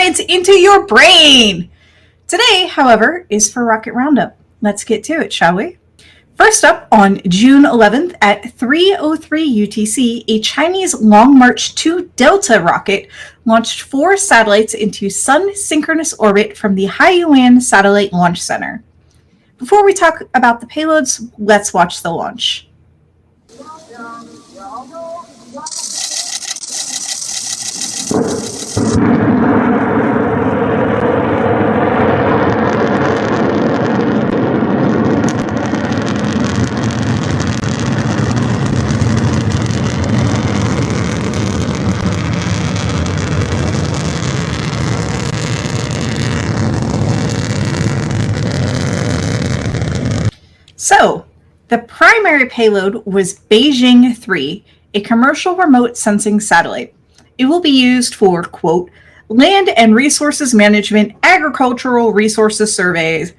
science into your brain. Today, however, is for Rocket Roundup. Let's get to it, shall we? First up, on June 11th at 3:03 UTC, a Chinese Long March 2 Delta rocket launched 4 satellites into sun-synchronous orbit from the Haiyuan Satellite Launch Center. Before we talk about the payloads, let's watch the launch. So, the primary payload was Beijing 3, a commercial remote sensing satellite. It will be used for, quote, land and resources management, agricultural resources surveys,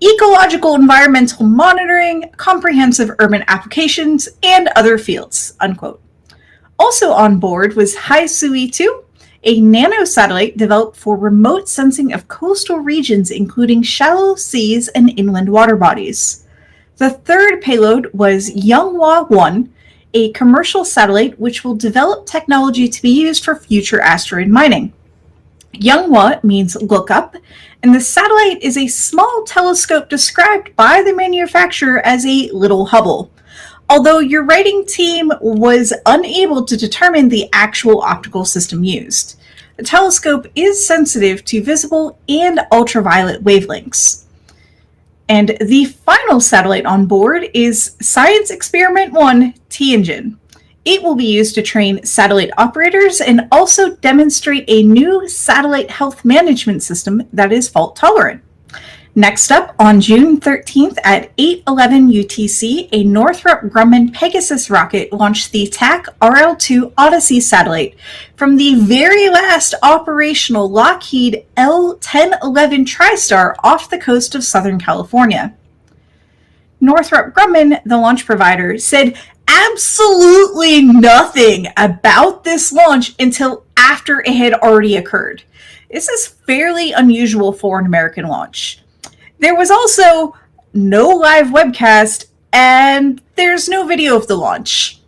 ecological environmental monitoring, comprehensive urban applications, and other fields, unquote. Also on board was Haisui 2, a nanosatellite developed for remote sensing of coastal regions, including shallow seas and inland water bodies. The third payload was Younghua 1, a commercial satellite which will develop technology to be used for future asteroid mining. Younghua means look up, and the satellite is a small telescope described by the manufacturer as a little Hubble, although your writing team was unable to determine the actual optical system used. The telescope is sensitive to visible and ultraviolet wavelengths. And the final satellite on board is Science Experiment 1 Tianjin. It will be used to train satellite operators and also demonstrate a new satellite health management system that is fault tolerant. Next up, on June 13th at 8:11 UTC, a Northrop Grumman Pegasus rocket launched the TAC RL-2 Odyssey satellite from the very last operational Lockheed L-1011 TriStar off the coast of Southern California. Northrop Grumman, the launch provider, said absolutely nothing about this launch until after it had already occurred. This is fairly unusual for an American launch. There was also no live webcast, and there's no video of the launch.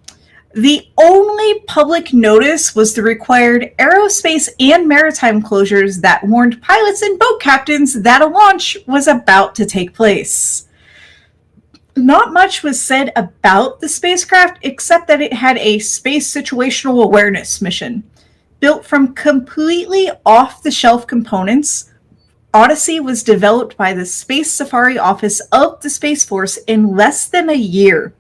The only public notice was the required aerospace and maritime closures that warned pilots and boat captains that a launch was about to take place. Not much was said about the spacecraft except that it had a space situational awareness mission. Built from completely off-the-shelf components, Odyssey was developed by the Space Safari Office of the Space Force in less than a year.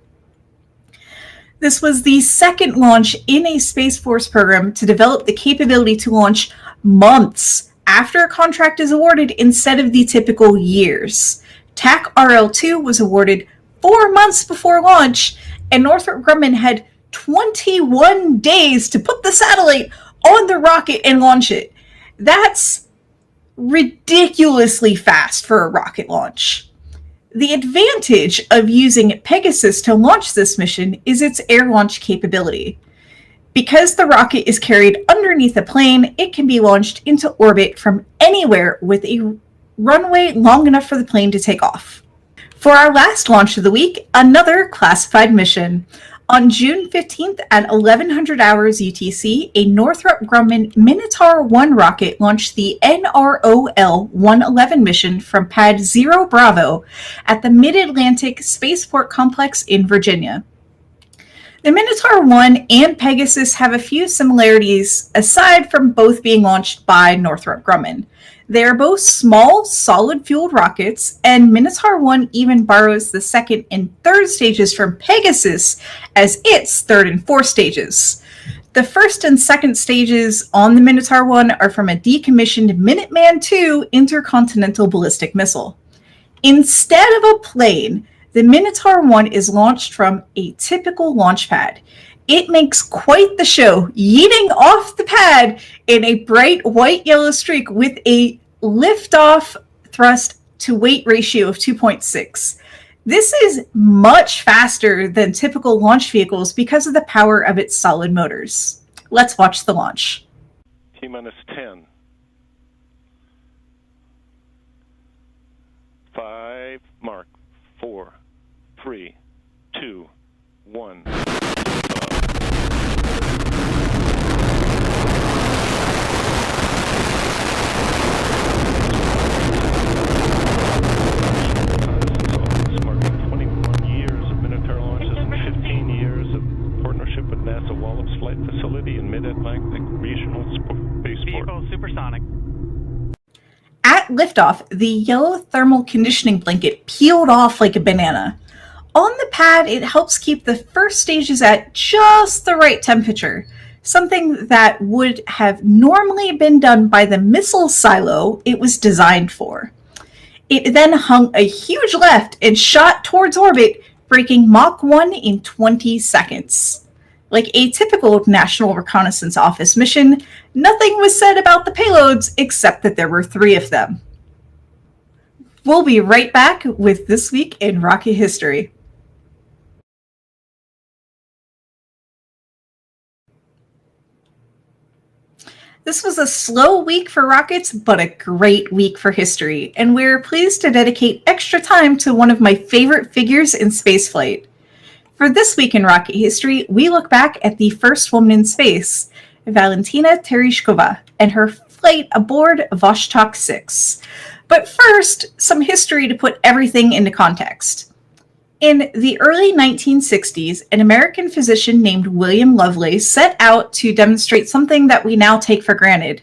This was the second launch in a Space Force program to develop the capability to launch months after a contract is awarded instead of the typical years. TAC RL-2 was awarded 4 months before launch, and Northrop Grumman had 21 days to put the satellite on the rocket and launch it. That's ridiculously fast for a rocket launch. The advantage of using Pegasus to launch this mission is its air launch capability. Because the rocket is carried underneath a plane, it can be launched into orbit from anywhere with a runway long enough for the plane to take off. For our last launch of the week, another classified mission. On June 15th at 1100 hours UTC, a Northrop Grumman Minotaur 1 rocket launched the NROL-111 mission from Pad 0 Bravo at the Mid-Atlantic Spaceport Complex in Virginia. The Minotaur 1 and Pegasus have a few similarities aside from both being launched by Northrop Grumman. They are both small, solid-fueled rockets, and Minotaur 1 even borrows the second and third stages from Pegasus as its third and fourth stages. The first and second stages on the Minotaur 1 are from a decommissioned Minuteman II intercontinental ballistic missile. Instead of a plane, the Minotaur 1 is launched from a typical launch pad. It makes quite the show, yeeting off the pad in a bright white-yellow streak with a liftoff thrust to weight ratio of 2.6. This is much faster than typical launch vehicles because of the power of its solid motors. Let's watch the launch. T-minus 10, 3, 2, 1. Marking 21 years of Minotaur launches and 15 years of partnership with NASA Wallops Flight Facility and Mid-Atlantic Regional Spaceport. Vehicle supersonic. At liftoff, the yellow thermal conditioning blanket peeled off like a banana. On the pad, it helps keep the first stages at just the right temperature, something that would have normally been done by the missile silo it was designed for. It then hung a huge left and shot towards orbit, breaking Mach 1 in 20 seconds. Like a typical National Reconnaissance Office mission, nothing was said about the payloads except that there were 3 of them. We'll be right back with This Week in Rocket History. This was a slow week for rockets, but a great week for history, and we're pleased to dedicate extra time to one of my favorite figures in spaceflight. For This Week in Rocket History, we look back at the first woman in space, Valentina Tereshkova, and her flight aboard Vostok 6. But first, some history to put everything into context. In the early 1960s, an American physician named William Lovelace set out to demonstrate something that we now take for granted,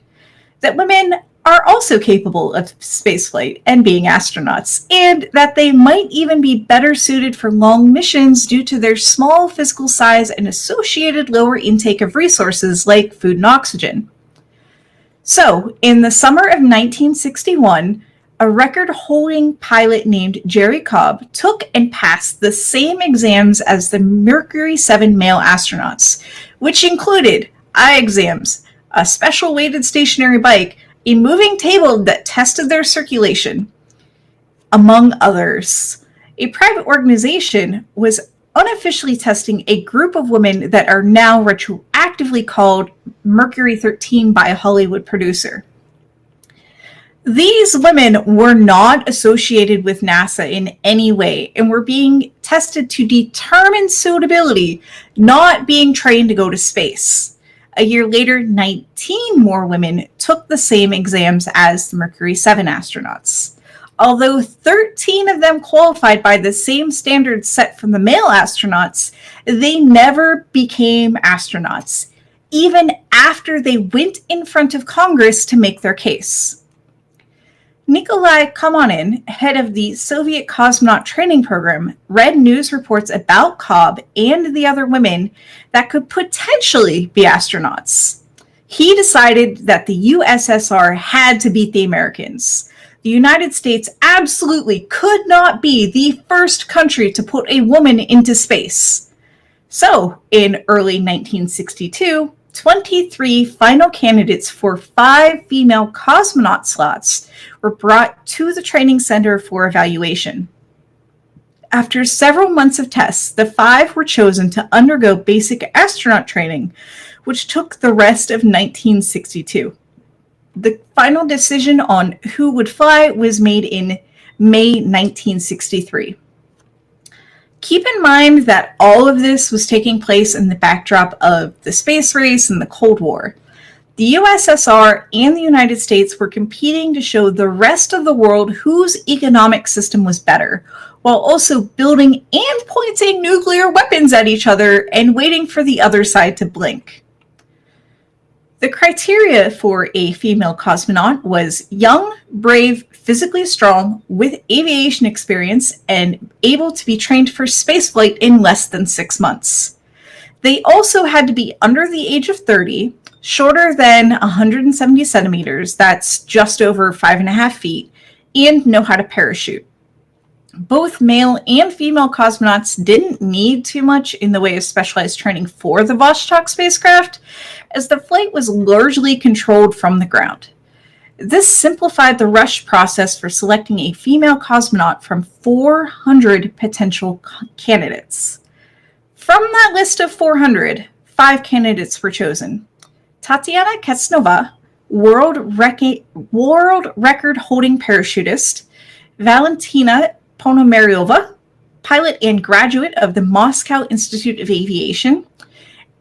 that women are also capable of spaceflight and being astronauts, and that they might even be better suited for long missions due to their small physical size and associated lower intake of resources like food and oxygen. So, in the summer of 1961, a record-holding pilot named Jerry Cobb took and passed the same exams as the Mercury 7 male astronauts, which included eye exams, a special weighted stationary bike, a moving table that tested their circulation, among others. A private organization was unofficially testing a group of women that are now retroactively called Mercury 13 by a Hollywood producer. These women were not associated with NASA in any way and were being tested to determine suitability, not being trained to go to space. A year later, 19 more women took the same exams as the Mercury 7 astronauts. Although 13 of them qualified by the same standards set from the male astronauts, they never became astronauts, even after they went in front of Congress to make their case. Nikolai Kamanin, head of the Soviet cosmonaut training program, read news reports about Cobb and the other women that could potentially be astronauts. He decided that the USSR had to beat the Americans. The United States absolutely could not be the first country to put a woman into space. So, in early 1962, 23 final candidates for 5 female cosmonaut slots were brought to the training center for evaluation. After several months of tests, the 5 were chosen to undergo basic astronaut training, which took the rest of 1962. The final decision on who would fly was made in May 1963. Keep in mind that all of this was taking place in the backdrop of the space race and the Cold War. The USSR and the United States were competing to show the rest of the world whose economic system was better, while also building and pointing nuclear weapons at each other and waiting for the other side to blink. The criteria for a female cosmonaut was young, brave, physically strong, with aviation experience, and able to be trained for spaceflight in less than 6 months. They also had to be under the age of 30, shorter than 170 centimeters, that's just over 5.5 feet, and know how to parachute. Both male and female cosmonauts didn't need too much in the way of specialized training for the Vostok spacecraft, as the flight was largely controlled from the ground. This simplified the rush process for selecting a female cosmonaut from 400 potential candidates. From that list of 400, 5 candidates were chosen. Tatiana Ketsnova, world record holding parachutist, Valentina Ponomaryova, pilot and graduate of the Moscow Institute of Aviation.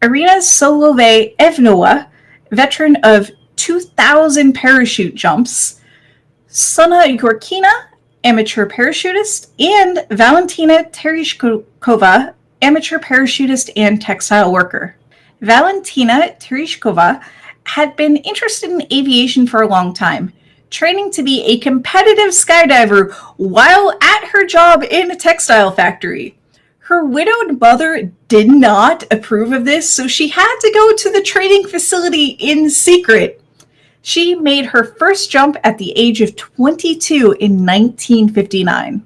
Irina Solovey-Evnova, veteran of 2,000 parachute jumps. Sona Yorkina, amateur parachutist. And Valentina Tereshkova, amateur parachutist and textile worker. Valentina Tereshkova had been interested in aviation for a long time, training to be a competitive skydiver while at her job in a textile factory. Her widowed mother did not approve of this, so she had to go to the training facility in secret. She made her first jump at the age of 22 in 1959.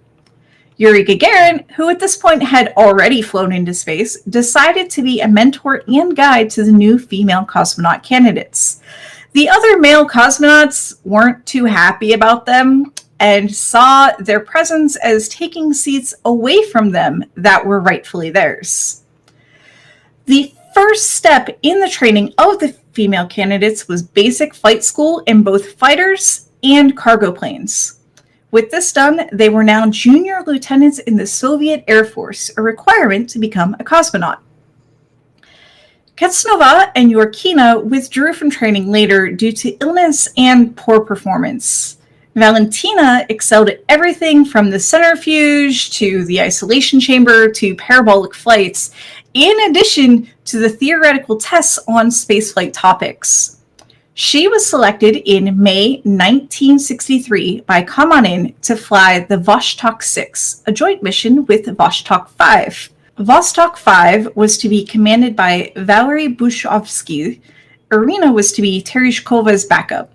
Yuri Gagarin, who at this point had already flown into space, decided to be a mentor and guide to the new female cosmonaut candidates. The other male cosmonauts weren't too happy about them and saw their presence as taking seats away from them that were rightfully theirs. The first step in the training of the female candidates was basic flight school in both fighters and cargo planes. With this done, they were now junior lieutenants in the Soviet Air Force, a requirement to become a cosmonaut. Ketsnova and Yorkina withdrew from training later due to illness and poor performance. Valentina excelled at everything from the centrifuge to the isolation chamber to parabolic flights, in addition to the theoretical tests on spaceflight topics. She was selected in May 1963 by Kamanin to fly the Vostok 6, a joint mission with Vostok 5. Vostok 5 was to be commanded by Valery Bushovsky. Irina was to be Tereshkova's backup.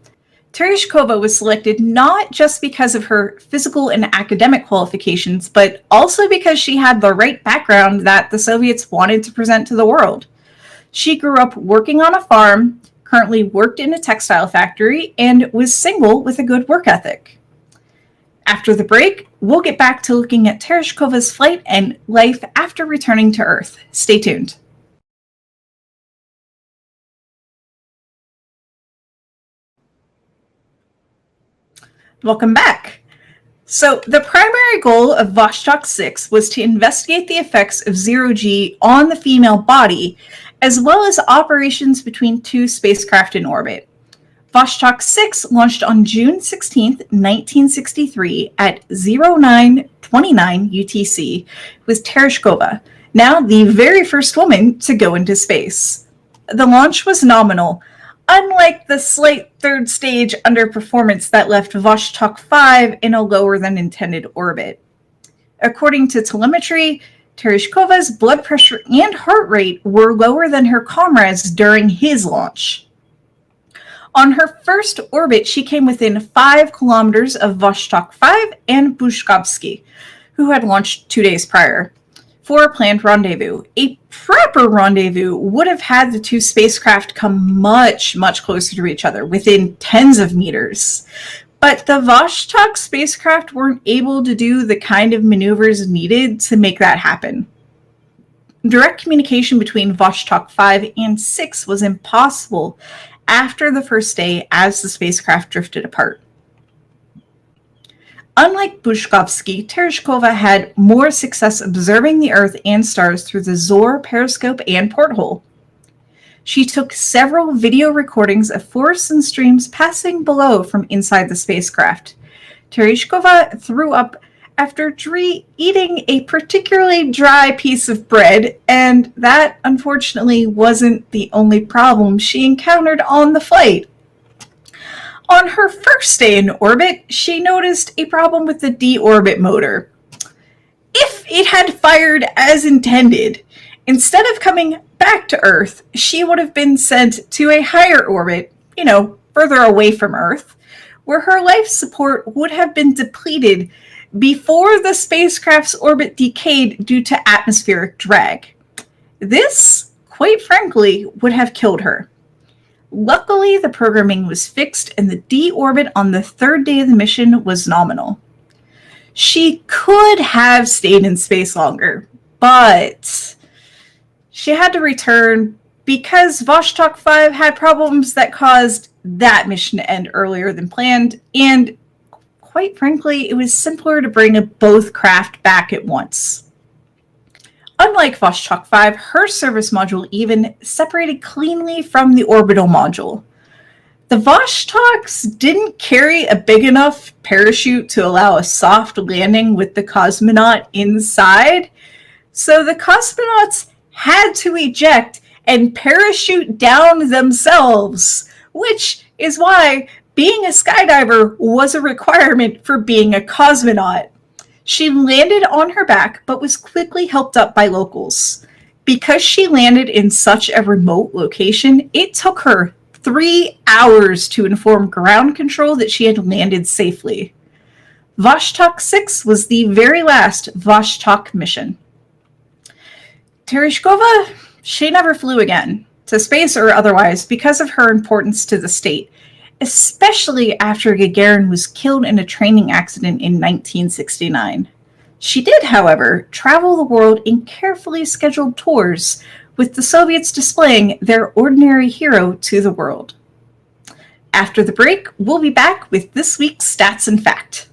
Tereshkova was selected not just because of her physical and academic qualifications, but also because she had the right background that the Soviets wanted to present to the world. She grew up working on a farm, currently worked in a textile factory, and was single with a good work ethic. After the break, we'll get back to looking at Tereshkova's flight and life after returning to Earth. Stay tuned. Welcome back. So the primary goal of Vostok 6 was to investigate the effects of zero-G on the female body, as well as operations between two spacecraft in orbit. Vostok 6 launched on June 16, 1963 at 0929 UTC with Tereshkova, now the very first woman to go into space. The launch was nominal, unlike the slight third stage underperformance that left Vostok 5 in a lower than intended orbit. According to telemetry, Tereshkova's blood pressure and heart rate were lower than her comrades during his launch. On her first orbit, she came within 5 kilometers of Vostok 5 and Bushkovsky, who had launched 2 days prior, for a planned rendezvous. A proper rendezvous would have had the two spacecraft come much, much closer to each other, within tens of meters. But the Vostok spacecraft weren't able to do the kind of maneuvers needed to make that happen. Direct communication between Vostok 5 and 6 was impossible after the first day as the spacecraft drifted apart. Unlike Bushkovsky, Tereshkova had more success observing the Earth and stars through the Zor periscope and porthole. She took several video recordings of forests and streams passing below from inside the spacecraft. Tereshkova threw up after eating a particularly dry piece of bread, and that unfortunately wasn't the only problem she encountered on the flight. On her first day in orbit, she noticed a problem with the deorbit motor. If it had fired as intended, instead of coming back to Earth, she would have been sent to a higher orbit, further away from Earth, where her life support would have been depleted before the spacecraft's orbit decayed due to atmospheric drag. This, quite frankly, would have killed her. Luckily, the programming was fixed and the deorbit on the third day of the mission was nominal. She could have stayed in space longer, but she had to return because Vostok 5 had problems that caused that mission to end earlier than planned, and quite frankly, it was simpler to bring both craft back at once. Unlike Vostok 5, her service module even separated cleanly from the orbital module. The Vostoks didn't carry a big enough parachute to allow a soft landing with the cosmonaut inside, so the cosmonauts had to eject and parachute down themselves, which is why being a skydiver was a requirement for being a cosmonaut. She landed on her back, but was quickly helped up by locals. Because she landed in such a remote location, it took her 3 hours to inform ground control that she had landed safely. Vostok 6 was the very last Vostok mission. Tereshkova, she never flew again, to space or otherwise, because of her importance to the state, especially after Gagarin was killed in a training accident in 1969. She did, however, travel the world in carefully scheduled tours, with the Soviets displaying their ordinary hero to the world. After the break, we'll be back with this week's Stats and Fact.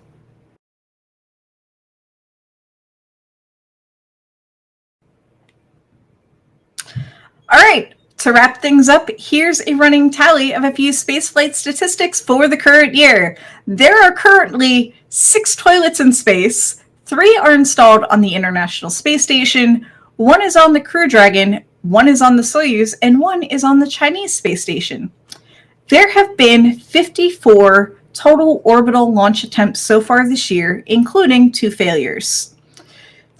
All right, to wrap things up, here's a running tally of a few spaceflight statistics for the current year. There are currently 6 toilets in space, 3 are installed on the International Space Station, 1 is on the Crew Dragon, 1 is on the Soyuz, and 1 is on the Chinese space station. There have been 54 total orbital launch attempts so far this year, including 2 failures.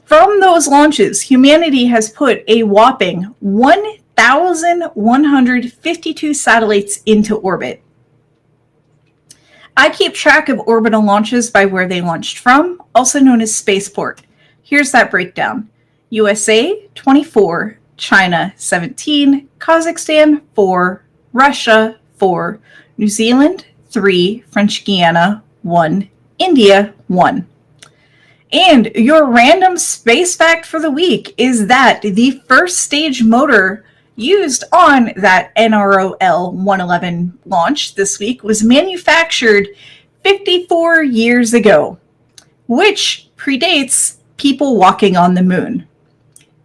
From those launches, humanity has put a whopping 1,152 satellites into orbit. I keep track of orbital launches by where they launched from, also known as spaceport. Here's that breakdown. USA, 24, China, 17, Kazakhstan, 4, Russia, 4, New Zealand, 3, French Guiana, 1, India, 1. And your random space fact for the week is that the first stage motor used on that NROL-111 launch this week was manufactured 54 years ago, which predates people walking on the moon.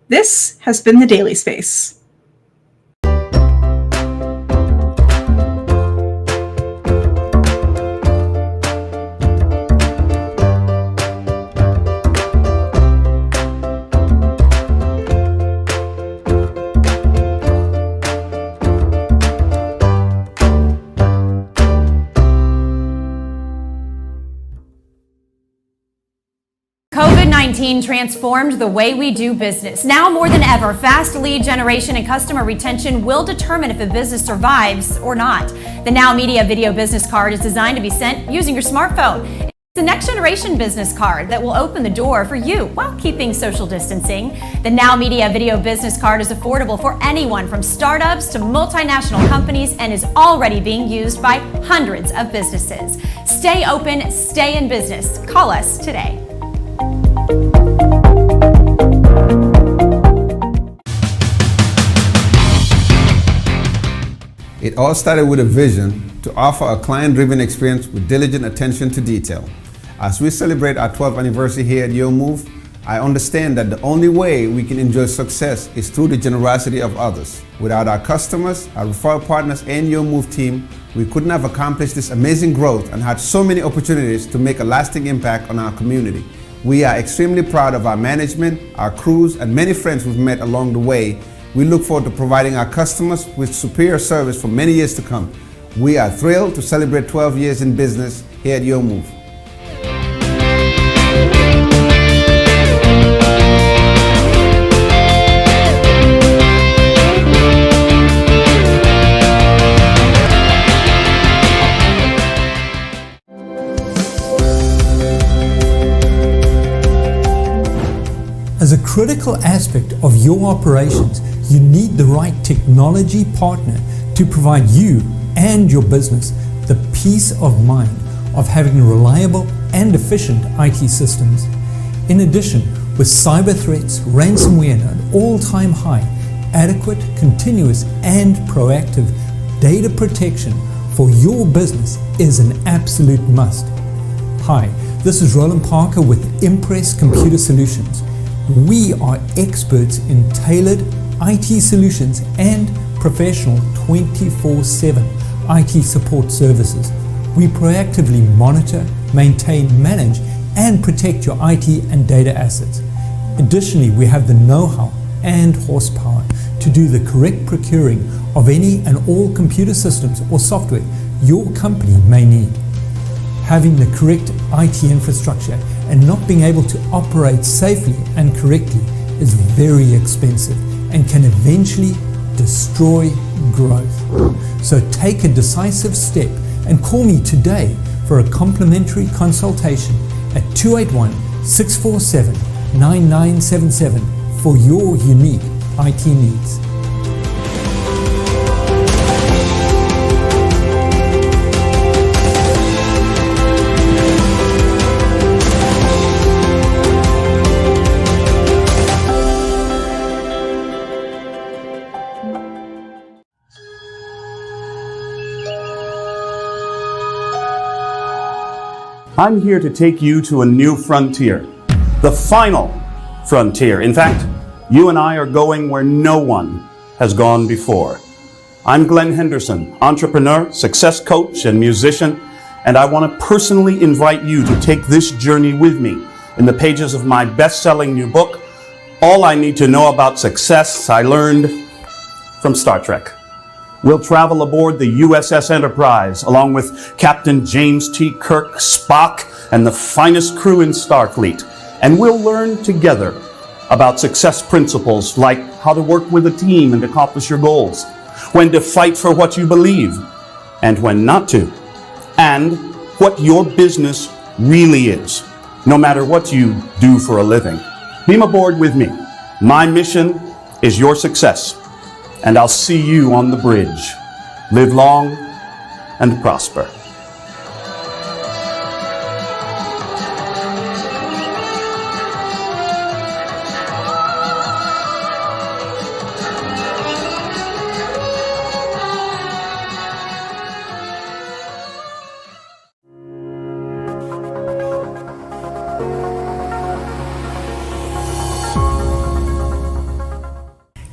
This has been the Daily Space. COVID-19 transformed the way we do business. Now more than ever, fast lead generation and customer retention will determine if a business survives or not. The NowMedia Video Business Card is designed to be sent using your smartphone. It's the next generation business card that will open the door for you while keeping social distancing. The NowMedia Video Business Card is affordable for anyone from startups to multinational companies and is already being used by hundreds of businesses. Stay open, stay in business. Call us today. It all started with a vision to offer a client-driven experience with diligent attention to detail. As we celebrate our 12th anniversary here at YoMove, I understand that the only way we can enjoy success is through the generosity of others. Without our customers, our referral partners, and YoMove team, we couldn't have accomplished this amazing growth and had so many opportunities to make a lasting impact on our community. We are extremely proud of our management, our crews, and many friends we've met along the way. We look forward to providing our customers with superior service for many years to come. We are thrilled to celebrate 12 years in business here at YoMove. As a critical aspect of your operations, you need the right technology partner to provide you and your business the peace of mind of having reliable and efficient IT systems. In addition, with cyber threats, ransomware at an all-time high, adequate, continuous, and proactive data protection for your business is an absolute must. Hi, this is Roland Parker with Impress Computer Solutions. We are experts in tailored IT solutions and professional 24/7 IT support services. We proactively monitor, maintain, manage, and protect your IT and data assets. Additionally, we have the know-how and horsepower to do the correct procuring of any and all computer systems or software your company may need. Having the correct IT infrastructure and not being able to operate safely and correctly is very expensive and can eventually destroy growth. So take a decisive step and call me today for a complimentary consultation at 281-647-9977 for your unique IT needs. I'm here to take you to a new frontier, the final frontier. In fact, you and I are going where no one has gone before. I'm Glenn Henderson, entrepreneur, success coach, and musician, and I want to personally invite you to take this journey with me in the pages of my best-selling new book, All I Need to Know About Success I Learned from Star Trek. We'll travel aboard the USS Enterprise along with Captain James T. Kirk, Spock, and the finest crew in Starfleet. And we'll learn together about success principles like how to work with a team and accomplish your goals, when to fight for what you believe, and when not to, and what your business really is, no matter what you do for a living. Beam aboard with me. My mission is your success. And I'll see you on the bridge. Live long and prosper.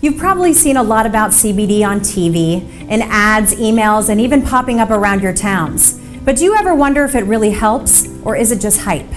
You've probably seen a lot about CBD on TV, in ads, emails, and even popping up around your towns. But do you ever wonder if it really helps, or is it just hype?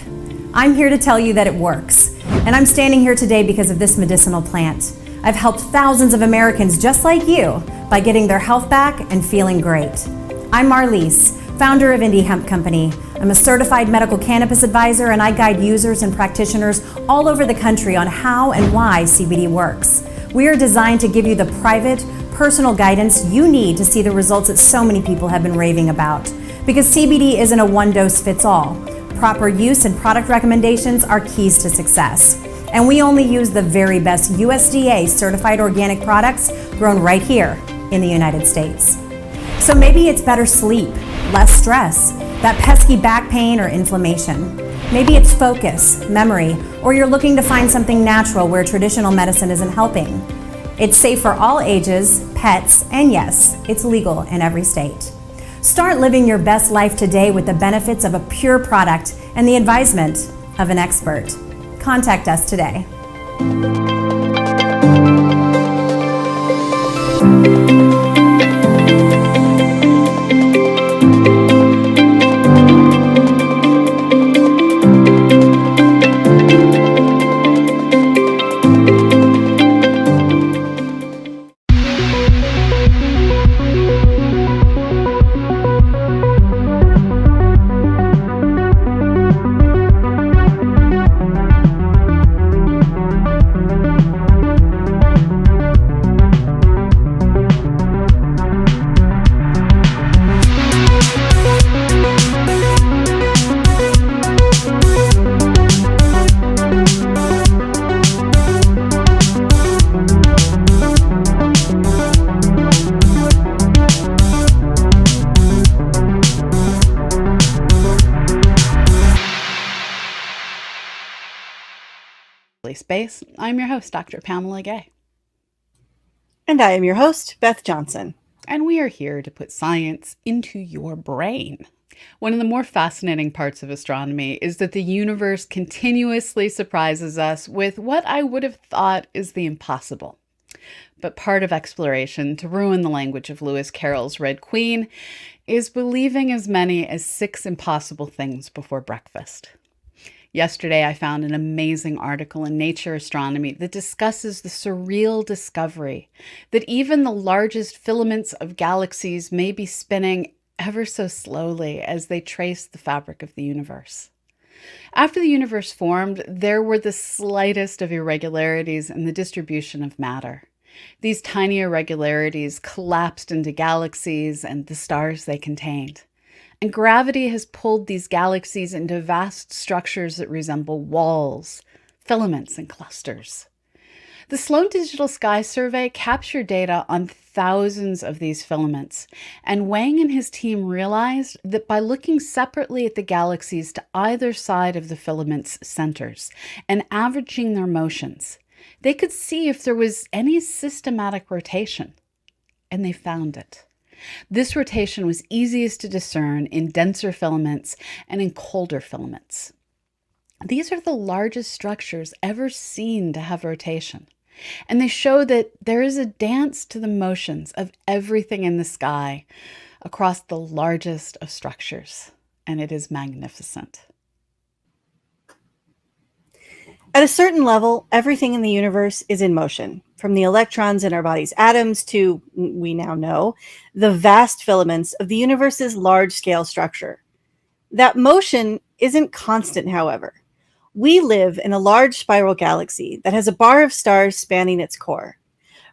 I'm here to tell you that it works. And I'm standing here today because of this medicinal plant. I've helped thousands of Americans just like you by getting their health back and feeling great. I'm Marlise, founder of Indie Hemp Company. I'm a certified medical cannabis advisor, and I guide users and practitioners all over the country on how and why CBD works. We are designed to give you the private, personal guidance you need to see the results that so many people have been raving about. Because CBD isn't a one-dose-fits-all. Proper use and product recommendations are keys to success. And we only use the very best USDA certified organic products grown right here in the United States. So maybe it's better sleep, less stress, that pesky back pain or inflammation. Maybe it's focus, memory, or you're looking to find something natural where traditional medicine isn't helping. It's safe for all ages, pets, and yes, it's legal in every state. Start living your best life today with the benefits of a pure product and the advisement of an expert. Contact us today. Space. I'm your host, Dr. Pamela Gay. And I am your host, Beth Johnson. And we are here to put science into your brain. One of the more fascinating parts of astronomy is that the universe continuously surprises us with what I would have thought is the impossible. But part of exploration, to ruin the language of Lewis Carroll's Red Queen, is believing as many as 6 impossible things before breakfast. Yesterday, I found an amazing article in Nature Astronomy that discusses the surreal discovery that even the largest filaments of galaxies may be spinning ever so slowly as they trace the fabric of the universe. After the universe formed, there were the slightest of irregularities in the distribution of matter. These tiny irregularities collapsed into galaxies and the stars they contained. And gravity has pulled these galaxies into vast structures that resemble walls, filaments, and clusters. The Sloan Digital Sky Survey captured data on thousands of these filaments, and Wang and his team realized that by looking separately at the galaxies to either side of the filament's centers and averaging their motions, they could see if there was any systematic rotation. And they found it. This rotation was easiest to discern in denser filaments and in colder filaments. These are the largest structures ever seen to have rotation. And they show that there is a dance to the motions of everything in the sky across the largest of structures. And it is magnificent. At a certain level, everything in the universe is in motion, from the electrons in our body's atoms to, we now know, the vast filaments of the universe's large-scale structure. That motion isn't constant, however. We live in a large spiral galaxy that has a bar of stars spanning its core.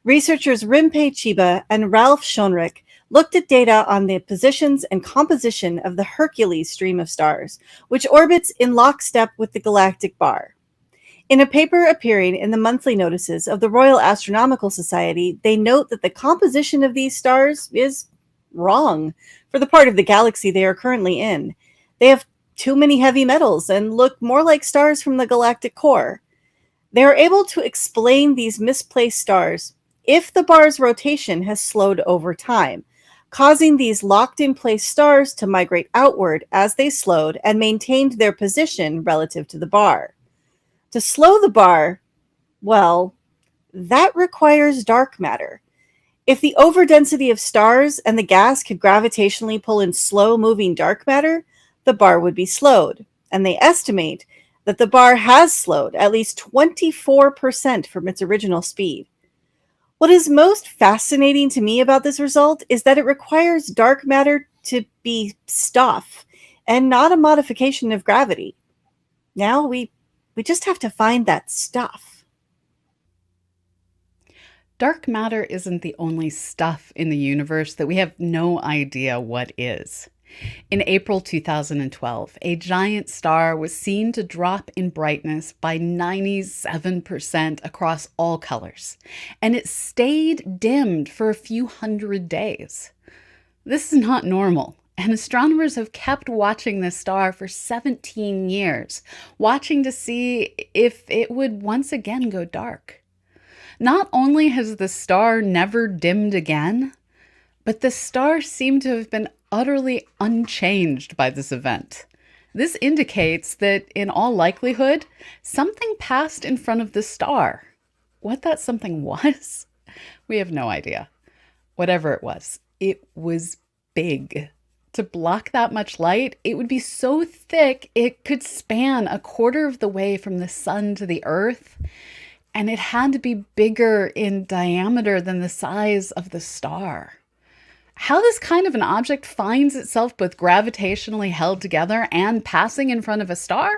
Researchers Rinpei Chiba and Ralph Schoenrich looked at data on the positions and composition of the Hercules stream of stars, which orbits in lockstep with the galactic bar. In a paper appearing in the monthly notices of the Royal Astronomical Society, they note that the composition of these stars is wrong for the part of the galaxy they are currently in. They have too many heavy metals and look more like stars from the galactic core. They are able to explain these misplaced stars if the bar's rotation has slowed over time, causing these locked-in-place stars to migrate outward as they slowed and maintained their position relative to the bar. To slow the bar, well, that requires dark matter. If the overdensity of stars and the gas could gravitationally pull in slow-moving dark matter, the bar would be slowed, and they estimate that the bar has slowed at least 24% from its original speed. What is most fascinating to me about this result is that it requires dark matter to be stuff and not a modification of gravity. Now we just have to find that stuff. Dark matter isn't the only stuff in the universe that we have no idea what is. In April 2012, a giant star was seen to drop in brightness by 97% across all colors, and it stayed dimmed for a few hundred days. This is not normal, and astronomers have kept watching this star for 17 years, watching to see if it would once again go dark. Not only has the star never dimmed again, but the star seemed to have been utterly unchanged by this event. This indicates that, in all likelihood, something passed in front of the star. What that something was, we have no idea. Whatever it was big. To block that much light, it would be so thick it could span a quarter of the way from the sun to the Earth, and it had to be bigger in diameter than the size of the star. How this kind of an object finds itself both gravitationally held together and passing in front of a star?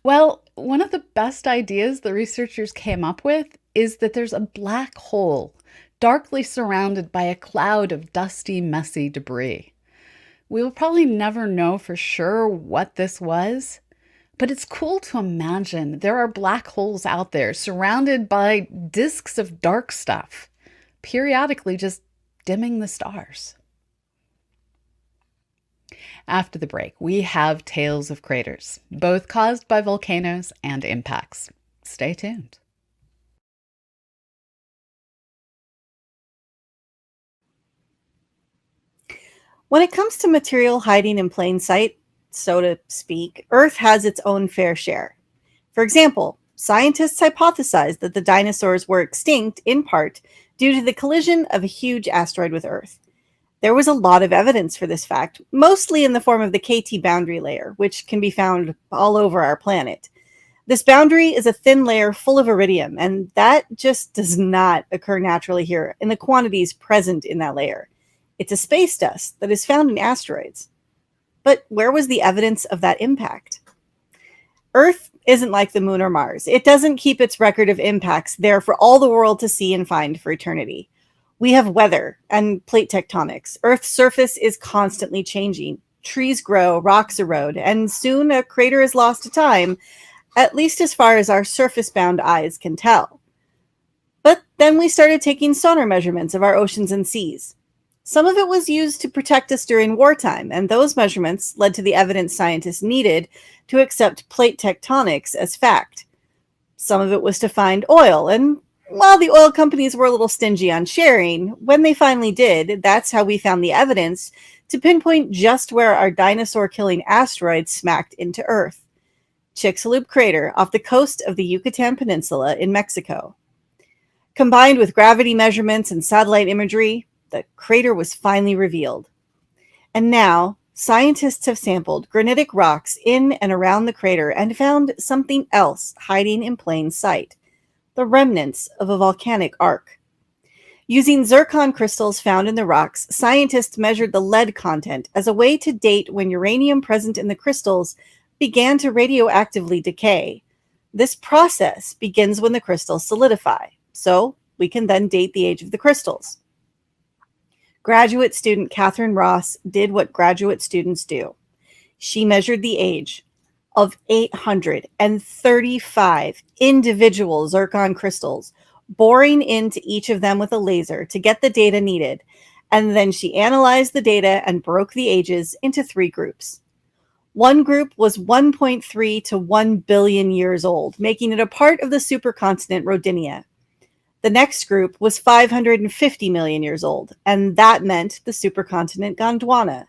Well, one of the best ideas the researchers came up with is that there's a black hole darkly surrounded by a cloud of dusty, messy debris. We will probably never know for sure what this was, but it's cool to imagine there are black holes out there surrounded by disks of dark stuff, periodically just dimming the stars. After the break, we have tales of craters, both caused by volcanoes and impacts. Stay tuned. When it comes to material hiding in plain sight, so to speak, Earth has its own fair share. For example, scientists hypothesized that the dinosaurs were extinct in part due to the collision of a huge asteroid with Earth. There was a lot of evidence for this fact, mostly in the form of the KT boundary layer, which can be found all over our planet. This boundary is a thin layer full of iridium, and that just does not occur naturally here in the quantities present in that layer. It's a space dust that is found in asteroids. But where was the evidence of that impact? Earth isn't like the moon or Mars. It doesn't keep its record of impacts there for all the world to see and find for eternity. We have weather and plate tectonics. Earth's surface is constantly changing. Trees grow, rocks erode, and soon a crater is lost to time, at least as far as our surface-bound eyes can tell. But then we started taking sonar measurements of our oceans and seas. Some of it was used to protect us during wartime, and those measurements led to the evidence scientists needed to accept plate tectonics as fact. Some of it was to find oil, and while the oil companies were a little stingy on sharing, when they finally did, that's how we found the evidence to pinpoint just where our dinosaur-killing asteroid smacked into Earth. Chicxulub crater off the coast of the Yucatan Peninsula in Mexico. Combined with gravity measurements and satellite imagery, the crater was finally revealed. And now, scientists have sampled granitic rocks in and around the crater and found something else hiding in plain sight: the remnants of a volcanic arc. Using zircon crystals found in the rocks, scientists measured the lead content as a way to date when uranium present in the crystals began to radioactively decay. This process begins when the crystals solidify, so we can then date the age of the crystals. Graduate student Catherine Ross did what graduate students do. She measured the age of 835 individual zircon crystals, boring into each of them with a laser to get the data needed, and then she analyzed the data and broke the ages into 3 groups. One group was 1.3 to 1 billion years old, making it a part of the supercontinent Rodinia. The next group was 550 million years old, and that meant the supercontinent Gondwana.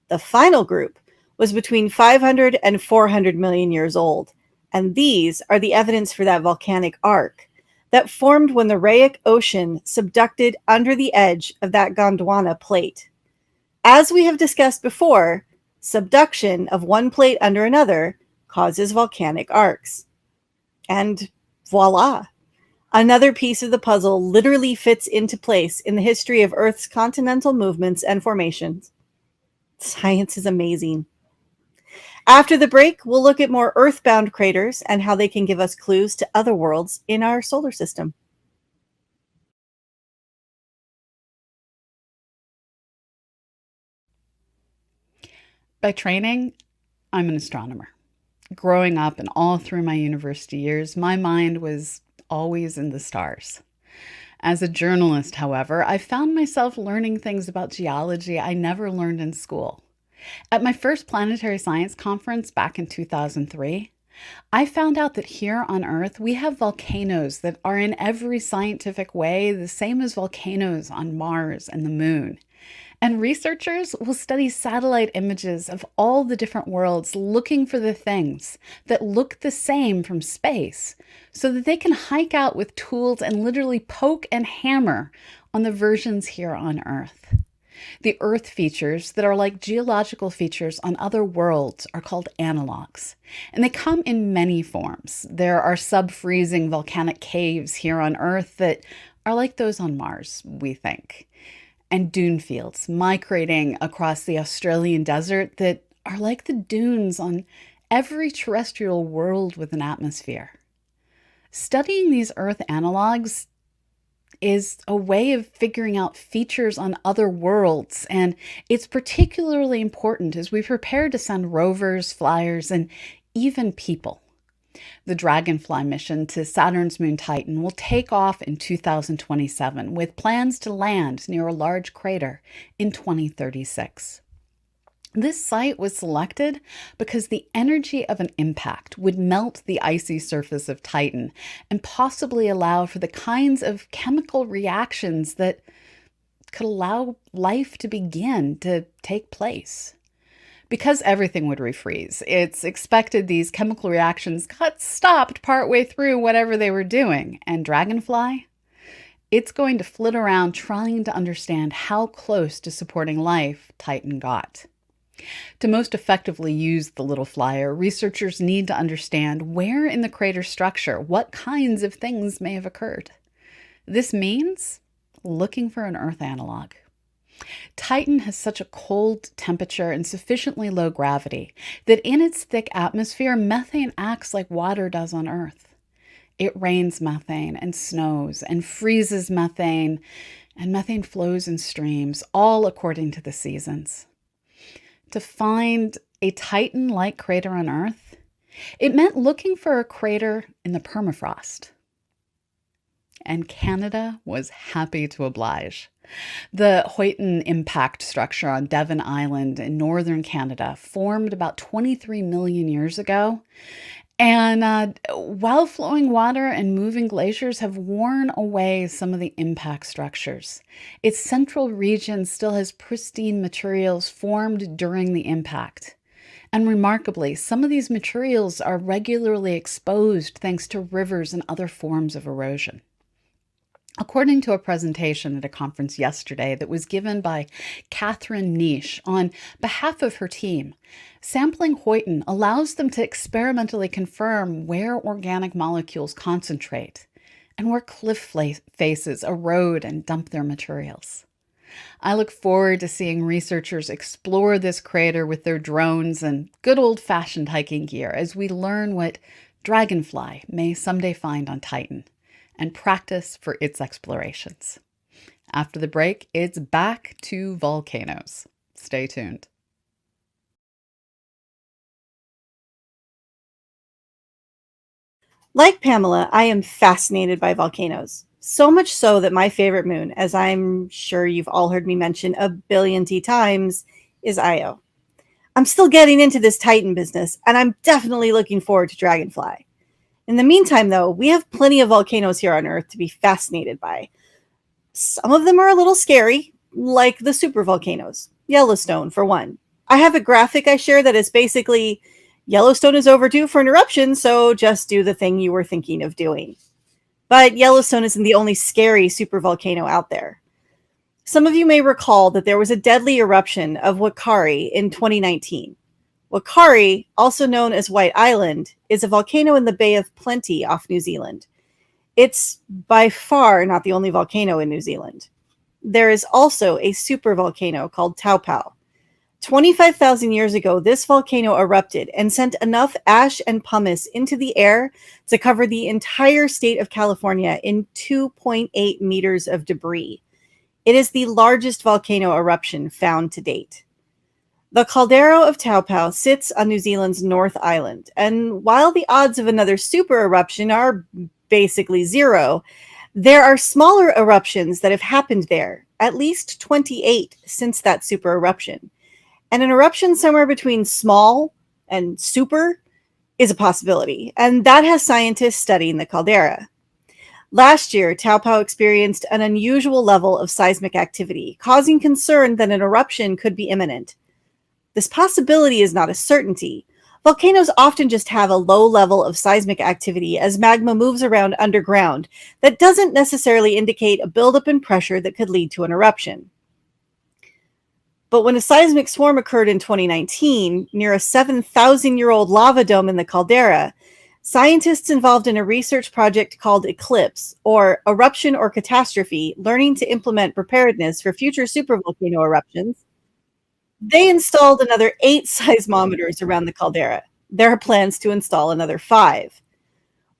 The final group was between 500 and 400 million years old, and these are the evidence for that volcanic arc that formed when the Rheic Ocean subducted under the edge of that Gondwana plate. As we have discussed before, subduction of one plate under another causes volcanic arcs. And voila! Another piece of the puzzle literally fits into place in the history of Earth's continental movements and formations. Science is amazing. After the break, we'll look at more Earth-bound craters and how they can give us clues to other worlds in our solar system. By training, I'm an astronomer. Growing up and all through my university years, my mind was always in the stars. As a journalist, however, I found myself learning things about geology I never learned in school. At my first planetary science conference back in 2003, I found out that here on Earth, we have volcanoes that are in every scientific way the same as volcanoes on Mars and the Moon. And researchers will study satellite images of all the different worlds looking for the things that look the same from space so that they can hike out with tools and literally poke and hammer on the versions here on Earth. The Earth features that are like geological features on other worlds are called analogs, and they come in many forms. There are sub-freezing volcanic caves here on Earth that are like those on Mars, we think, and dune fields migrating across the Australian desert that are like the dunes on every terrestrial world with an atmosphere. Studying these Earth analogs is a way of figuring out features on other worlds, and it's particularly important as we prepare to send rovers, flyers, and even people. The Dragonfly mission to Saturn's moon Titan will take off in 2027 with plans to land near a large crater in 2036. This site was selected because the energy of an impact would melt the icy surface of Titan and possibly allow for the kinds of chemical reactions that could allow life to begin to take place. Because everything would refreeze, it's expected these chemical reactions got stopped partway through whatever they were doing. And Dragonfly, it's going to flit around trying to understand how close to supporting life Titan got. To most effectively use the little flyer, researchers need to understand where in the crater structure what kinds of things may have occurred. This means looking for an Earth analog. Titan has such a cold temperature and sufficiently low gravity that in its thick atmosphere, methane acts like water does on Earth. It rains methane and snows and freezes methane, and methane flows in streams, all according to the seasons. To find a Titan-like crater on Earth, it meant looking for a crater in the permafrost. And Canada was happy to oblige. The Huyton impact structure on Devon Island in northern Canada formed about 23 million years ago. And while flowing water and moving glaciers have worn away some of the impact structures, its central region still has pristine materials formed during the impact. And remarkably, some of these materials are regularly exposed thanks to rivers and other forms of erosion. According to a presentation at a conference yesterday that was given by Catherine Niche on behalf of her team, sampling Huyton allows them to experimentally confirm where organic molecules concentrate and where cliff faces erode and dump their materials. I look forward to seeing researchers explore this crater with their drones and good old-fashioned hiking gear as we learn what Dragonfly may someday find on Titan and practice for its explorations. After the break, it's back to volcanoes. Stay tuned. Like Pamela, I am fascinated by volcanoes. So much so that my favorite moon, as I'm sure you've all heard me mention a billion times, is Io. I'm still getting into this Titan business, and I'm definitely looking forward to Dragonfly. In the meantime, though, we have plenty of volcanoes here on Earth to be fascinated by. Some of them are a little scary, like the supervolcanoes. Yellowstone, for one. I have a graphic I share that is basically, Yellowstone is overdue for an eruption, so just do the thing you were thinking of doing. But Yellowstone isn't the only scary supervolcano out there. Some of you may recall that there was a deadly eruption of Wakari in 2019. Wakari, also known as White Island, is a volcano in the Bay of Plenty off New Zealand. It's by far not the only volcano in New Zealand. There is also a supervolcano called Taupau. 25,000 years ago, this volcano erupted and sent enough ash and pumice into the air to cover the entire state of California in 2.8 meters of debris. It is the largest volcano eruption found to date. The caldera of Taupau sits on New Zealand's North Island, and while the odds of another super eruption are basically zero, there are smaller eruptions that have happened there, at least 28 since that super eruption. And an eruption somewhere between small and super is a possibility, and that has scientists studying the caldera. Last year, Taupau experienced an unusual level of seismic activity, causing concern that an eruption could be imminent. This possibility is not a certainty. Volcanoes often just have a low level of seismic activity as magma moves around underground that doesn't necessarily indicate a buildup in pressure that could lead to an eruption. But when a seismic swarm occurred in 2019 near a 7,000-year-old lava dome in the caldera, scientists involved in a research project called Eclipse, or Eruption or Catastrophe, learning to implement preparedness for future supervolcano eruptions, they installed another 8 seismometers around the caldera. There are plans to install another 5.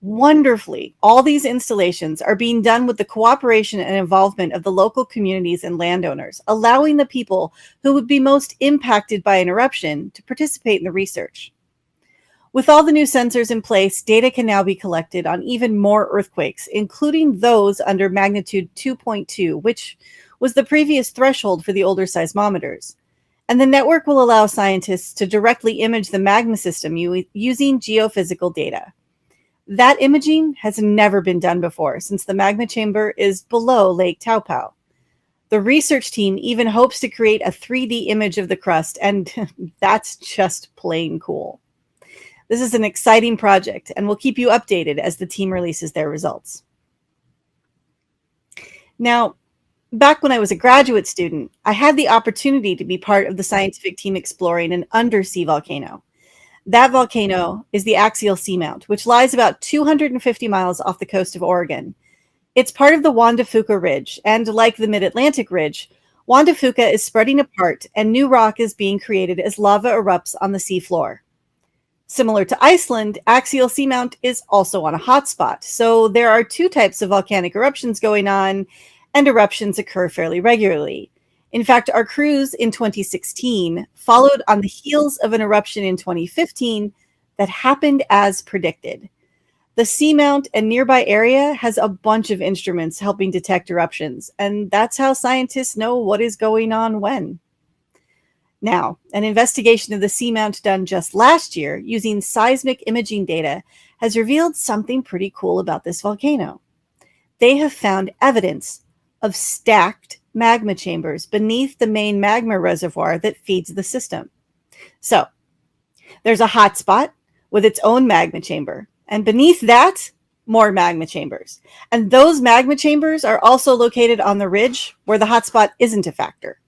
Wonderfully, all these installations are being done with the cooperation and involvement of the local communities and landowners, allowing the people who would be most impacted by an eruption to participate in the research. With all the new sensors in place, data can now be collected on even more earthquakes, including those under magnitude 2.2, which was the previous threshold for the older seismometers. And the network will allow scientists to directly image the magma system using geophysical data. That imaging has never been done before since the magma chamber is below Lake Taupau. The research team even hopes to create a 3D image of the crust, and that's just plain cool. This is an exciting project, and we'll keep you updated as the team releases their results. Now, back when I was a graduate student, I had the opportunity to be part of the scientific team exploring an undersea volcano. That volcano is the Axial Seamount, which lies about 250 miles off the coast of Oregon. It's part of the Juan de Fuca Ridge, and like the Mid-Atlantic Ridge, Juan de Fuca is spreading apart and new rock is being created as lava erupts on the seafloor. Similar to Iceland, Axial Seamount is also on a hotspot, so there are two types of volcanic eruptions going on, and eruptions occur fairly regularly. In fact, our cruise in 2016 followed on the heels of an eruption in 2015 that happened as predicted. The seamount and nearby area has a bunch of instruments helping detect eruptions, and that's how scientists know what is going on when. Now, an investigation of the seamount done just last year using seismic imaging data has revealed something pretty cool about this volcano. They have found evidence of stacked magma chambers beneath the main magma reservoir that feeds the system. So, there's a hot spot with its own magma chamber. And beneath that, more magma chambers. And those magma chambers are also located on the ridge where the hotspot isn't a factor.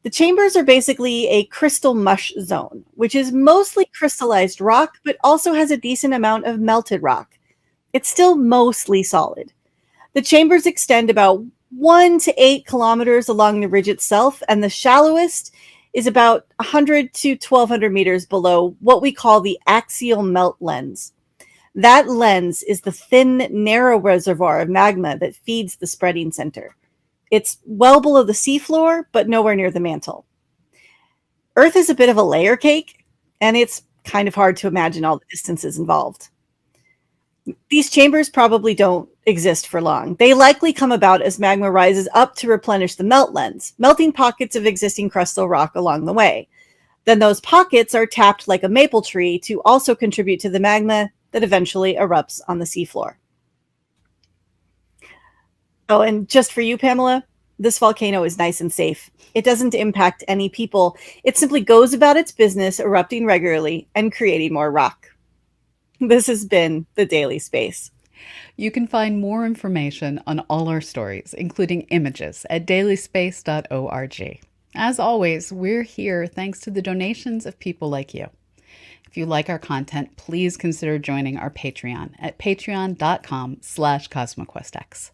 The chambers are basically a crystal mush zone, which is mostly crystallized rock, but also has a decent amount of melted rock. It's still mostly solid. The chambers extend about 1 to 8 kilometers along the ridge itself, and the shallowest is about 100 to 1,200 meters below what we call the axial melt lens. That lens is the thin, narrow reservoir of magma that feeds the spreading center. It's well below the seafloor, but nowhere near the mantle. Earth is a bit of a layer cake, and it's kind of hard to imagine all the distances involved. These chambers probably don't exist for long. They likely come about as magma rises up to replenish the melt lens, melting pockets of existing crustal rock along the way. Then those pockets are tapped like a maple tree to also contribute to the magma that eventually erupts on the seafloor. Oh, and just for you, Pamela, this volcano is nice and safe. It doesn't impact any people. It simply goes about its business, erupting regularly and creating more rock. This has been The Daily Space. You can find more information on all our stories, including images, at dailyspace.org. As always, we're here thanks to the donations of people like you. If you like our content, please consider joining our Patreon at patreon.com/CosmoQuestX.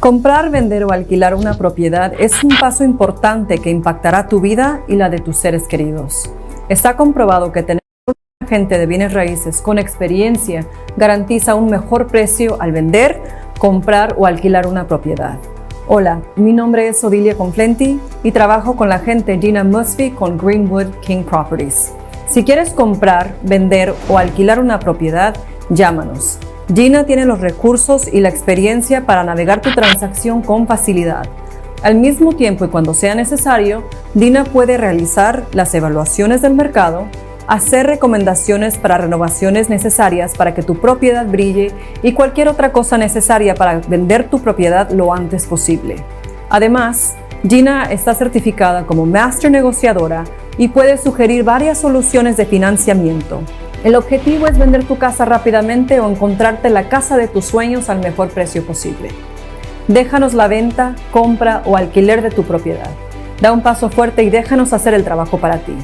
Comprar, vender o alquilar una propiedad es un paso importante que impactará tu vida y la de tus seres queridos. Está comprobado que tener un agente de bienes raíces con experiencia garantiza un mejor precio al vender, comprar o alquilar una propiedad. Hola, mi nombre es Odilia Conflenti y trabajo con la agente Gina Musby con Greenwood King Properties. Si quieres comprar, vender o alquilar una propiedad, llámanos. Gina tiene los recursos y la experiencia para navegar tu transacción con facilidad. Al mismo tiempo y cuando sea necesario, Gina puede realizar las evaluaciones del mercado, hacer recomendaciones para renovaciones necesarias para que tu propiedad brille y cualquier otra cosa necesaria para vender tu propiedad lo antes posible. Además, Gina está certificada como Master Negociadora y puede sugerir varias soluciones de financiamiento. El objetivo es vender tu casa rápidamente o encontrarte la casa de tus sueños al mejor precio posible. Déjanos la venta, compra o alquiler de tu propiedad. Da un paso fuerte y déjanos hacer el trabajo para ti.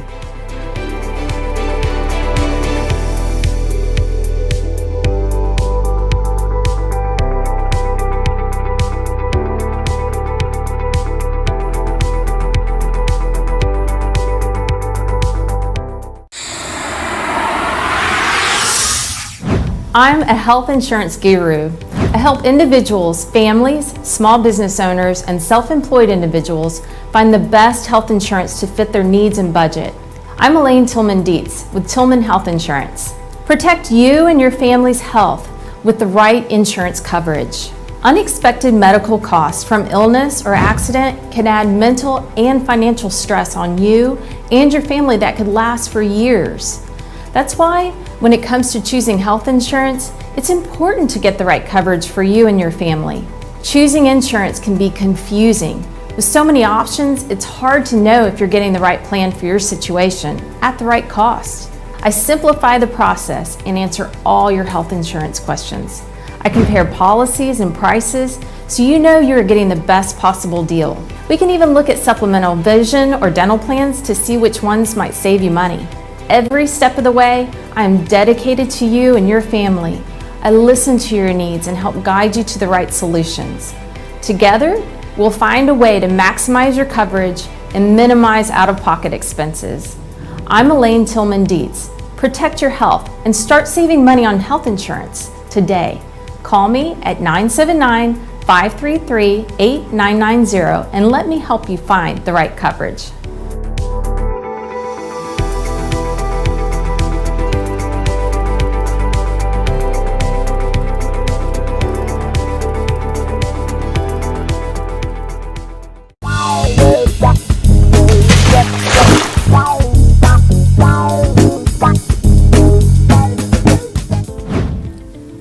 I'm a health insurance guru. A help individuals, families, small business owners, and self-employed individuals find the best health insurance to fit their needs and budget. I'm Elaine Tillman-Dietz with Tillman Health Insurance. Protect you and your family's health with the right insurance coverage. Unexpected medical costs from illness or accident can add mental and financial stress on you and your family that could last for years. That's why, when it comes to choosing health insurance, it's important to get the right coverage for you and your family. Choosing insurance can be confusing. With so many options, it's hard to know if you're getting the right plan for your situation at the right cost. I simplify the process and answer all your health insurance questions. I compare policies and prices so you know you're getting the best possible deal. We can even look at supplemental vision or dental plans to see which ones might save you money. Every step of the way, I am dedicated to you and your family. I listen to your needs and help guide you to the right solutions. Together, we'll find a way to maximize your coverage and minimize out-of-pocket expenses. I'm Elaine Tillman-Dietz. Protect your health and start saving money on health insurance today. Call me at 979-533-8990 and let me help you find the right coverage.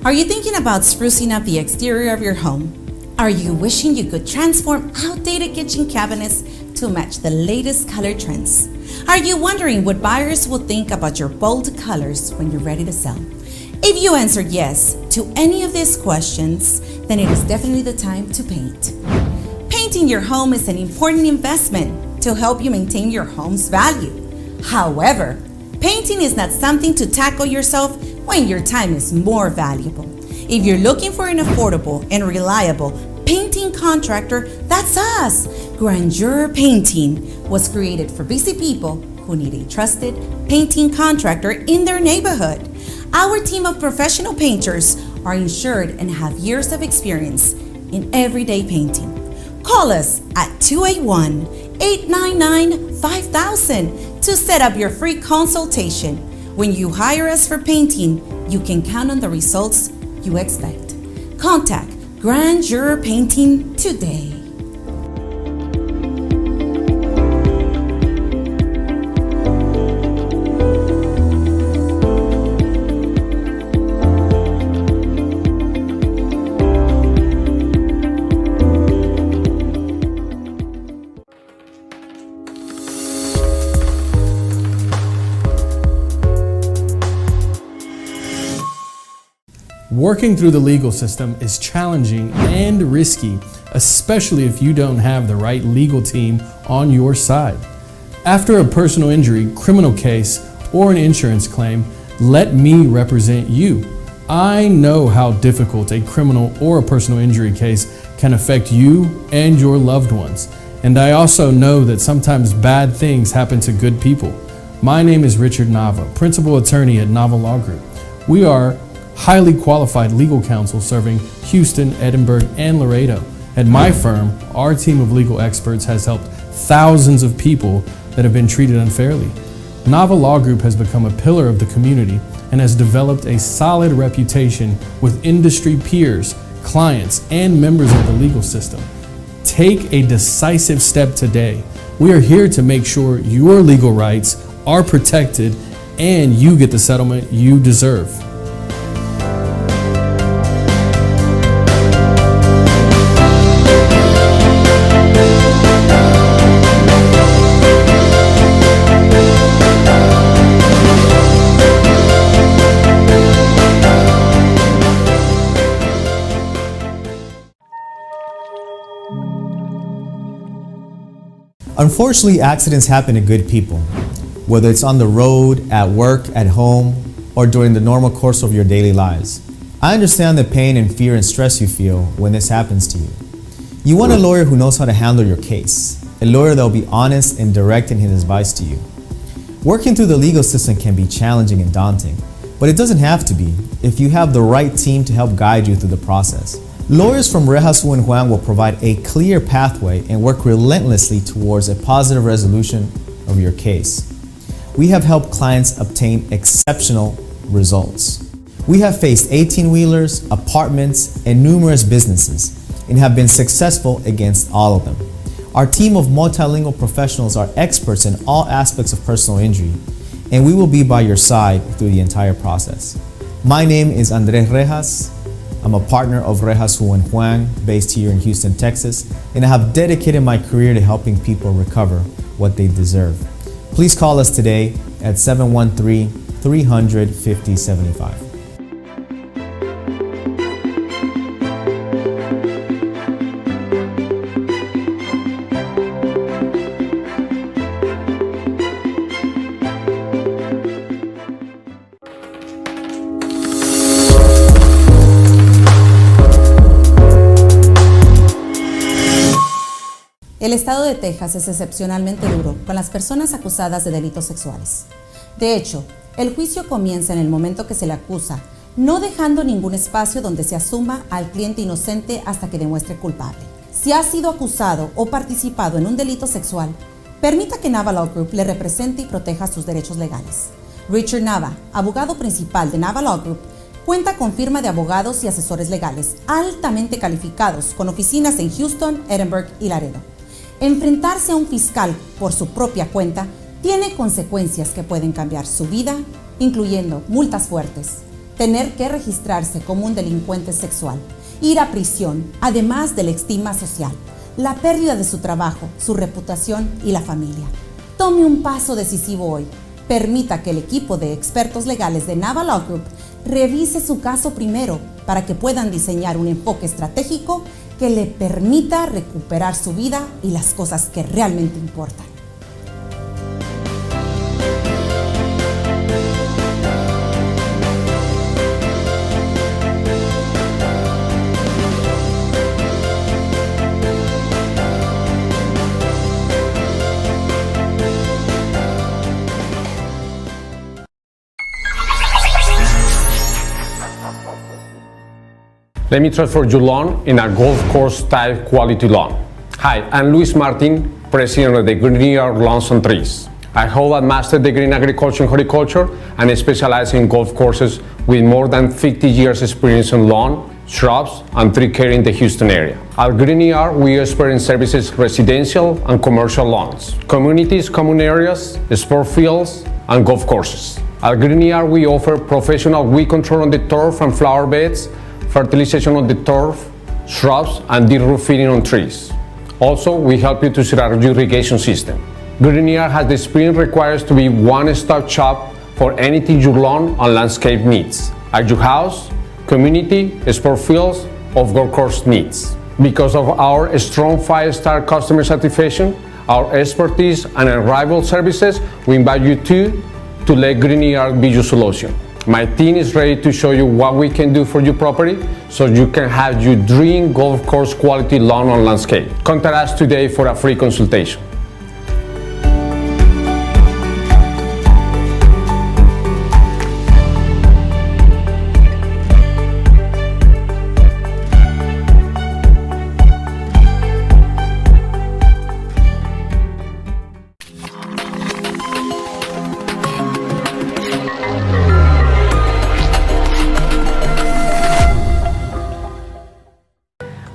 Are you thinking about sprucing up the exterior of your home? Are you wishing you could transform outdated kitchen cabinets to match the latest color trends? Are you wondering what buyers will think about your bold colors when you're ready to sell? If you answered yes to any of these questions, then it is definitely the time to paint. Painting your home is an important investment to help you maintain your home's value. However, painting is not something to tackle yourself when your time is more valuable. If you're looking for an affordable and reliable painting contractor, that's us. Grandeur Painting was created for busy people who need a trusted painting contractor in their neighborhood. Our team of professional painters are insured and have years of experience in everyday painting. Call us at 281-899-5000 to set up your free consultation. When you hire us for painting, you can count on the results you expect. Contact Grandeur Painting today. Working through the legal system is challenging and risky, especially if you don't have the right legal team on your side. After a personal injury, criminal case, or an insurance claim, let me represent you. I know how difficult a criminal or a personal injury case can affect you and your loved ones. And I also know that sometimes bad things happen to good people. My name is Richard Nava, Principal Attorney at Nava Law Group. We are highly qualified legal counsel serving Houston, Edinburgh, and Laredo. At my firm, our team of legal experts has helped thousands of people that have been treated unfairly. Nava Law Group has become a pillar of the community and has developed a solid reputation with industry peers, clients, and members of the legal system. Take a decisive step today. We are here to make sure your legal rights are protected and you get the settlement you deserve. Unfortunately, accidents happen to good people, whether it's on the road, at work, at home, or during the normal course of your daily lives. I understand the pain and fear and stress you feel when this happens to you. You want a lawyer who knows how to handle your case, a lawyer that will be honest and direct in his advice to you. Working through the legal system can be challenging and daunting, but it doesn't have to be if you have the right team to help guide you through the process. Lawyers from Rejas Wu & Huang will provide a clear pathway and work relentlessly towards a positive resolution of your case. We have helped clients obtain exceptional results. We have faced 18-wheelers, apartments, and numerous businesses and have been successful against all of them. Our team of multilingual professionals are experts in all aspects of personal injury, and we will be by your side through the entire process. My name is Andres Rejas. I'm a partner of Rejas Wu & Huang, based here in Houston, Texas, and I have dedicated my career to helping people recover what they deserve. Please call us today at 713-300-5075. El estado de Texas es excepcionalmente duro con las personas acusadas de delitos sexuales. De hecho, el juicio comienza en el momento que se le acusa, no dejando ningún espacio donde se asuma al cliente inocente hasta que demuestre culpable. Si ha sido acusado o participado en un delito sexual, permita que Nava Law Group le represente y proteja sus derechos legales. Richard Nava, abogado principal de Nava Law Group, cuenta con firma de abogados y asesores legales altamente calificados con oficinas en Houston, Edinburgh y Laredo. Enfrentarse a un fiscal por su propia cuenta tiene consecuencias que pueden cambiar su vida, incluyendo multas fuertes, tener que registrarse como un delincuente sexual, ir a prisión, además de la estigma social, la pérdida de su trabajo, su reputación y la familia. Tome un paso decisivo hoy. Permita que el equipo de expertos legales de Nava Law Group revise su caso primero para que puedan diseñar un enfoque estratégico que le permita recuperar su vida y las cosas que realmente importan. Let me transfer your lawn in a golf course style quality lawn. Hi, I'm Luis Martin, president of the Greenyard Lawns and Trees. I hold a master degree in agriculture and horticulture and specialize in golf courses with more than 50 years experience in lawn, shrubs, and tree care in the Houston area. At Greenyard, we expert in services residential and commercial lawns, communities, common areas, sport fields, and golf courses. At Greenyard, we offer professional weed control on the turf and flower beds, fertilization on the turf, shrubs, and deep root feeding on trees. Also, we help you to set up your irrigation system. Greenyard has the experience required to be one-stop shop for anything your lawn and landscape needs, at your house, community, sport fields, or golf course needs. Because of our strong 5-star customer satisfaction, our expertise, and unrivaled services, we invite you to let Greenyard be your solution. My team is ready to show you what we can do for your property so you can have your dream golf course quality lawn and landscape. Contact us today for a free consultation.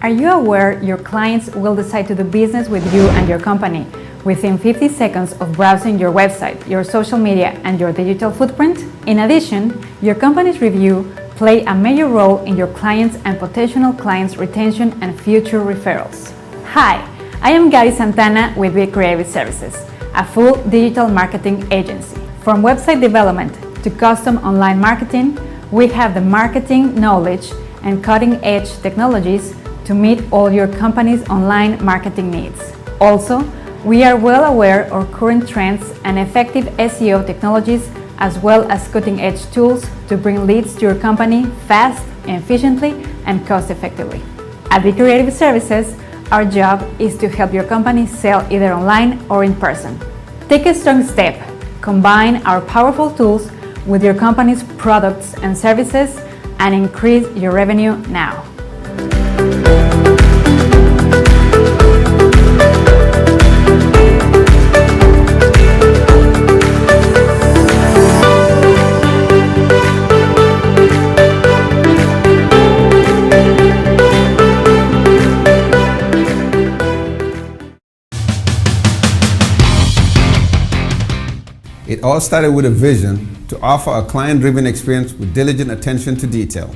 Are you aware your clients will decide to do business with you and your company within 50 seconds of browsing your website, your social media, and your digital footprint? In addition, your company's review play a major role in your clients' and potential clients' retention and future referrals. Hi, I am Gary Santana with Big Creative Services, a full digital marketing agency. From website development to custom online marketing, we have the marketing knowledge and cutting-edge technologies to meet all your company's online marketing needs. Also, we are well aware of current trends and effective SEO technologies, as well as cutting-edge tools to bring leads to your company fast, efficiently, and cost-effectively. At Big Creative Services, our job is to help your company sell either online or in person. Take a strong step. Combine our powerful tools with your company's products and services and increase your revenue now. all started with a vision to offer a client-driven experience with diligent attention to detail.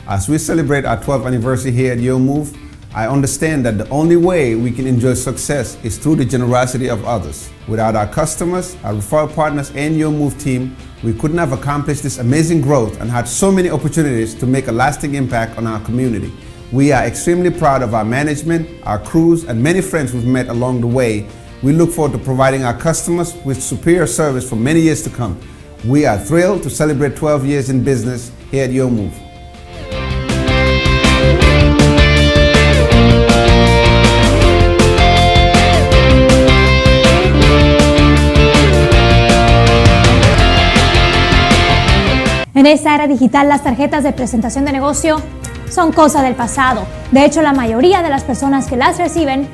As we celebrate our 12th anniversary here at YoMove, I understand that the only way we can enjoy success is through the generosity of others. Without our customers, our referral partners, and YoMove team, we couldn't have accomplished this amazing growth and had so many opportunities to make a lasting impact on our community. We are extremely proud of our management, our crews, and many friends we've met along the way. We look forward to providing our customers with superior service for many years to come. We are thrilled to celebrate 12 years in business here at YoMove. En esta era digital, las tarjetas de presentación de negocio son cosa del pasado. De hecho, la mayoría de las personas que las reciben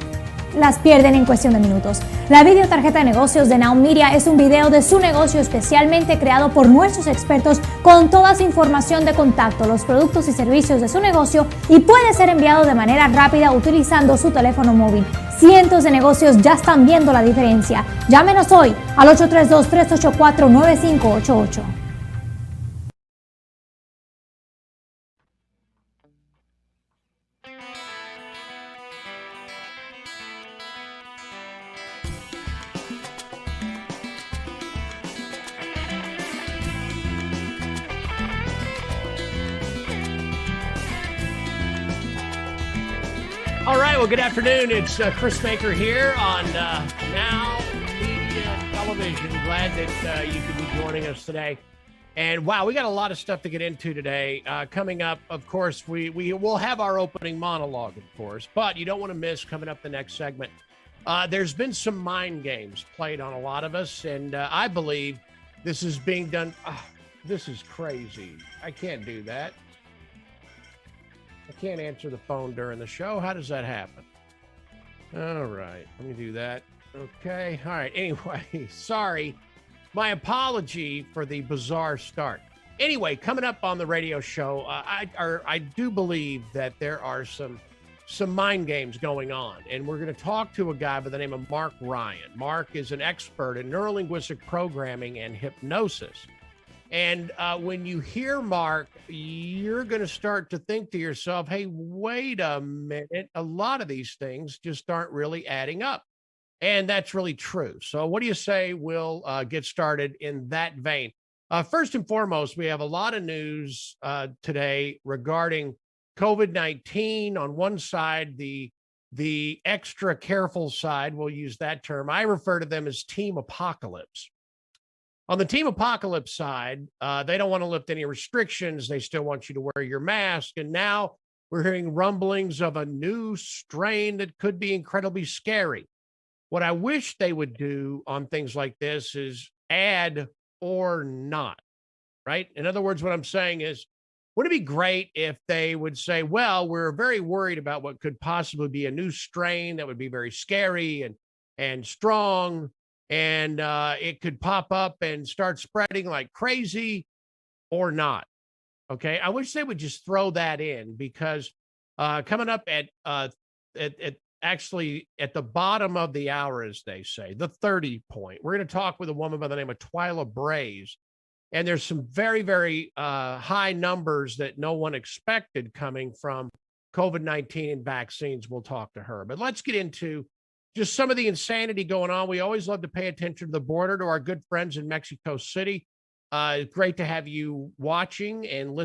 las pierden en cuestión de minutos. La videotarjeta de negocios de NowMedia es un video de su negocio especialmente creado por nuestros expertos con toda su información de contacto, los productos y servicios de su negocio, y puede ser enviado de manera rápida utilizando su teléfono móvil. Cientos de negocios ya están viendo la diferencia. Llámenos hoy al 832-384-9588. All right, well, good afternoon. It's Chris Baker here on Now Media Television. Glad that you could be joining us today. And wow, we got a lot of stuff to get into today. Coming up, of course, we will have our opening monologue, of course, but you don't want to miss coming up the next segment. There's been some mind games played on a lot of us, and I believe this is being done. Oh, this is crazy. I can't do that. I can't answer the phone during the show. How does that happen? All right, let me do that. Okay, all right. Anyway, sorry. My apology for the bizarre start. Anyway, coming up on the radio show, I do believe that there are some mind games going on, and we're going to talk to a guy by the name of Mark Ryan. Mark is an expert in neurolinguistic programming and hypnosis. And when you hear Mark, you're going to start to think to yourself, hey, wait a minute. A lot of these things just aren't really adding up. And that's really true. So what do you say we'll get started in that vein? First and foremost, we have a lot of news today regarding COVID-19. On one side, the extra careful side, we'll use that term. I refer to them as Team Apocalypse. On the Team Apocalypse side, they don't want to lift any restrictions. They still want you to wear your mask. And now we're hearing rumblings of a new strain that could be incredibly scary. What I wish they would do on things like this is add or not, right? In other words, what I'm saying is, wouldn't it be great if they would say, well, we're very worried about what could possibly be a new strain that would be very scary and strong, and it could pop up and start spreading like crazy, or not. Okay, I wish they would just throw that in, because coming up at actually at the bottom of the hour, as they say, the 30 point, we're going to talk with a woman by the name of Twyla Braze. And there's some very, very high numbers that no one expected coming from COVID-19 and vaccines. We'll talk to her. But let's get into just some of the insanity going on. We always love to pay attention to the border, to our good friends in Mexico City. It's great to have you watching and listening.